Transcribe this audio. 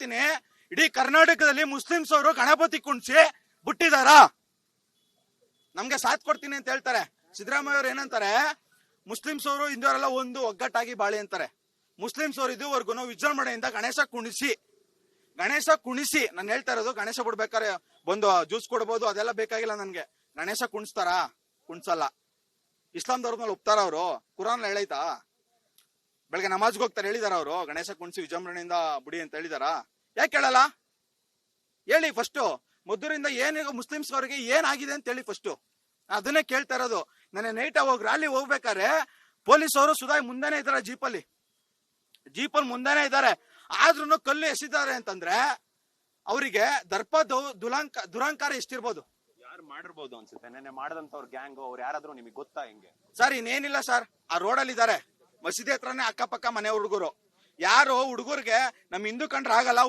ಕೇಳ್ತೀನಿ, ಇಡೀ ಕರ್ನಾಟಕದಲ್ಲಿ ಮುಸ್ಲಿಮ್ಸ್ ಅವರು ಗಣಪತಿ ಕುಣಿಸಿ ಬಿಟ್ಟಿದಾರ? ನಮ್ಗೆ ಸಾಥ್ ಕೊಡ್ತೀನಿ ಅಂತ ಹೇಳ್ತಾರೆ. ಸಿದ್ದರಾಮಯ್ಯ ಅವರು ಏನಂತಾರೆ, ಮುಸ್ಲಿಮ್ಸ್ ಅವರು ಹಿಂದೂರೆಲ್ಲ ಒಂದು ಒಗ್ಗಟ್ಟಾಗಿ ಬಾಳಿ ಅಂತಾರೆ. ಮುಸ್ಲಿಮ್ಸ್ ಅವರು ಇದುವರೆಗೂ ವಿಜೃಂಭಣೆಯಿಂದ ಗಣೇಶ ಕುಣಿಸಿ ನಾನು ಹೇಳ್ತಾ ಇರೋದು, ಗಣೇಶ ಬಿಡ್ಬೇಕಾರೆ ಬಂದು ಜ್ಯೂಸ್ ಕೊಡ್ಬೋದು, ಅದೆಲ್ಲ ಬೇಕಾಗಿಲ್ಲ ನನ್ಗೆ. ಗಣೇಶ ಕುಣಿಸ್ತಾರ? ಕುಣಿಸಲ್ಲ. ಇಸ್ಲಾಂ ಧರ್ಮದಲ್ಲಿ ಒಪ್ತಾರ ಅವರು? ಕುರಾನ್ ಹೇಳೈತಾ? ಬೆಳಗ್ಗೆ ನಮಾಜ್ಗೆ ಹೋಗ್ತಾರೆ, ಹೇಳಿದಾರ ಅವರು ಗಣೇಶ ಕುಣಿಸಿ ವಿಜೃಂಭಣೆಯಿಂದ ಬಿಡಿ ಅಂತ ಹೇಳಿದಾರ? ಯಾಕೆ ಹೇಳಲ್ಲ ಹೇಳಿ? ಫಸ್ಟ್ ಮೊದಲಿಂದ ಏನೀಗ ಮುಸ್ಲಿಮ್ಸ್ ಅವರಿಗೆ ಏನಾಗಿದೆ ಅಂತ ಹೇಳಿ ಫಸ್ಟ್. ಅದನ್ನೇ ಕೇಳ್ತಾ ಇರೋದು. ನನ್ನ ನೈಟ್ ಹೋಗಿ ರ್ಯಾಲಿ ಹೋಗ್ಬೇಕಾದ್ರೆ ಪೊಲೀಸ್ ಅವರು ಸುಧಾ ಮುಂದೆನೆ ಇದಾರೆ, ಜೀಪಲ್ಲಿ ಮುಂದೆನೆ ಇದ್ದಾರೆ. ಆದ್ರೂ ಕಲ್ಲು ಎಸಿದ್ದಾರೆ ಅಂತಂದ್ರೆ ಅವರಿಗೆ ದರ್ಪ ದುರಂಕಾರ ಎಷ್ಟಿರ್ಬೋದು? ಯಾರು ಮಾಡಿರ್ಬೋದು ಅನ್ಸುತ್ತೆ. ನೆನ್ನೆ ಮಾಡಿದಂತವ್ರ ಗ್ಯಾಂಗ್ ಅವ್ರು ಯಾರಾದ್ರೂ ನಿಮಗೆ ಗೊತ್ತಾ? ಹೆಂಗೆ ಸರ್, ಇನ್ನೇನಿಲ್ಲ ಸರ್, ಆ ರೋಡಲ್ಲಿ ಇದ್ದಾರೆ, ಮಸೀದಿ ಹತ್ರನೇ ಅಕ್ಕಪಕ್ಕ ಮನೆ ಹುಡುಗರು. ಯಾರು ಹುಡುಗರಿಗೆ ನಮ್ ಹಿಂದೂ ಕಂಡ್ರೆ ಆಗಲ್ಲ,